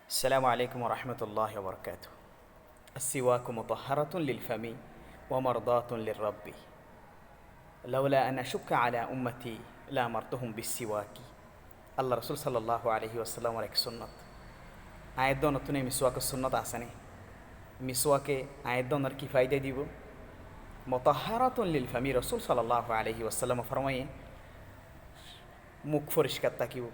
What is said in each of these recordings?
السلام عليكم ورحمة الله وبركاته. السواك مطهرة للفم ومرضاة للرب. لولا أن أشك على أمتي لأمرتهم بالسواك. আল্লাহ রসুল সাল্লাহ আলহি আসাল্লামর এক সুন্নত আয়ের নতুন মিসওয়াকের সুন্নত আসেনি। মিসওয়াকে আয়ের দনের কি ফায়দা দিব? মতাহারাতুন লিল ফামি। রসুল সাল্লাহ আলহি আসাল্লাম ফরমাইয়ে মুখ পরিষ্কার থাকিব,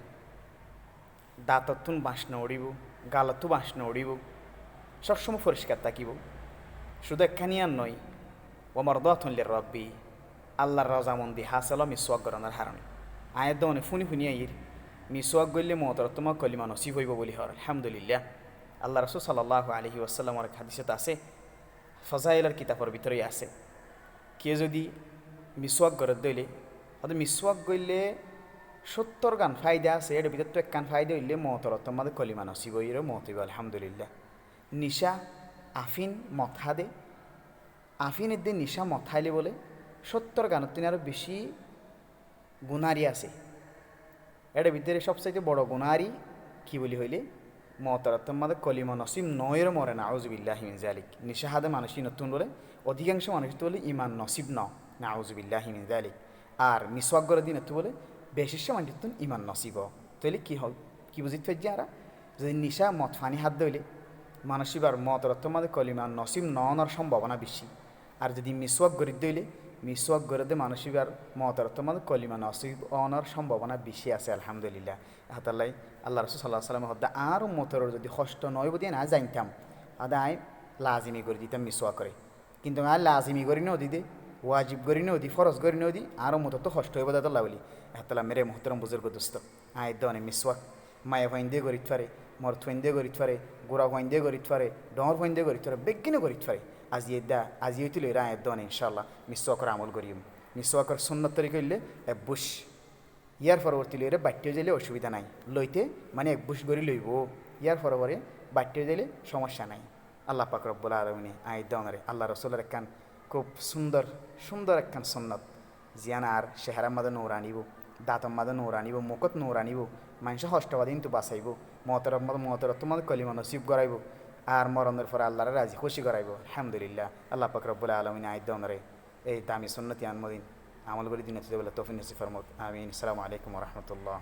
দাঁততুন বাঁশ নড়িব, গালতো বাঁশ নড়িব, সবসময় পরিষ্কার থাকিব। শুধু একখানি আর নয়, ওমর দথনলের রব্বি, আল্লাহর রজামন্দি হাসল মিসওয়াক গরণের হারণে। আয়ের দনে ফুনি ফুনি আইর মিসওয়াক গইলে মতর তোমার কলিমা নসিব হইব বলি হর আলহামদুলিল্লাহ। আল্লাহ রসুল সাল্লাহ আলহি আসাল্লামর হাদিসত আছে, ফজাইলের কিতাবের ভিতরেই আছে, কে যদি মিসওয়াক গরত দইলে হয়তো মিসওয়াক গইলে 70 গান ফায়দা আছে, এর ভিতরে তো এক কান ফায়দা হইলে মতর তোমাদের কলিমা নসিব হইর মত হইব আলহামদুলিল্লাহ। নিশা আফিন মত হাদে, আফিনের দিন নিশা মত হাইলে বলে 70 গানের তিনি আরও বেশি গুণারি আছে। এর ভিতরে সবচাইতে বড় গুণারি কি বলি হইলে মতর তোমাদের কলিমা নসিব নয়ের মরে না আউজুবিল্লাহ মিন জালিক। নিশা হাদে মানুষই নতুন বলে অধিকাংশ মানুষ তো বলে ইমান নসিব না আউজুবিল্লাহ মিন জালিক। আর মিসওয়াক গড়ে দিন বলে বেশির মানুষ ইমান নসিব। তাইলে কি হয়, কি বুঝিতে পারছি আর যদি নিশা মদ ফানি হাত দইলে মানসিবার মতর তোমাদের কলিমা নসিব নওয়ার সম্ভাবনা বেশি। আর যদি মিসওয়াক গড়ি দইলে মিসওয়াক গড়ে দিয়ে মানসিবার মতর তোমাদের কলিমা নসিব অনার সম্ভাবনা বেশি আছে আলহামদুলিল্লাহ। হাতাল্লাই আল্লাহ রসুল সাল্লাহ সাল্লাম হদ্দা আরও মতরের যদি কষ্ট নয় বদি না জানতাম আদা আয় লাজিমি করে দিতাম মিসওয়াক করে। কিন্তু আর লাজিমি করি নদী দে, ওয়াজিব করি নদী, ফরজ করি নদী, আরও মতো তো কষ্ট হইব দাদা বলি। হাতাল্লা মেরে মোহতরম বুজুর্গ দোস্ত আয় দনে মিসওয়াক মায়ে ফাইন দিয়ে গরিত পারে, মর ফাইন দিয়ে গরিত পারে, গোড়া ফাইন দিয়ে গরিত পারে, ডর ফাইন দিয়ে গরিত পারে, বেগিনে গরিত পারে। আজি হইছিল এরা আয়ের দনে ইনশাল্লাহ মিসওয়াকর আমল করিম। মিসওয়াকর সুন্নত তরিকা হইলে এক বুশ ইয়ার পরবর্তী লইরে বাট্য যাইলে অসুবিধা নাই, লইতে মানে এক বুশ গড়ি লইব, ইয়ার পরবরে বাট্য যাইলে সমস্যা নাই। আল্লাহ পাক রব্বুল আলামিনে আয়ের দনরে আল্লাহ রসুলের একখান খুব সুন্দর সুন্দর একখান সুন্নত জিয়ান আর চেহারার মাঝে নৌর আনিব, দাঁতর মাঝে নৌর আনিব, মুখত নৌর আনিব, মানুষ হষ্টবাদী কিন্তু বাঁচাইব, মতর তোমাদের কলিমা নসিব করাইব, আর মরণের পরে আল্লাহরে রাজি খুশি করাইব আলহামদুলিল্লাহ। আল্লাহ পাক রব্বুল আলামিন আয়ের দনরে এই দামি সুন্নতি আনমদিন আমল করে দিন বলে তৌফিক নসিব ফরমাত। আমিন। আসসালামু আলাইকুম ওয়া রাহমাতুল্লাহ।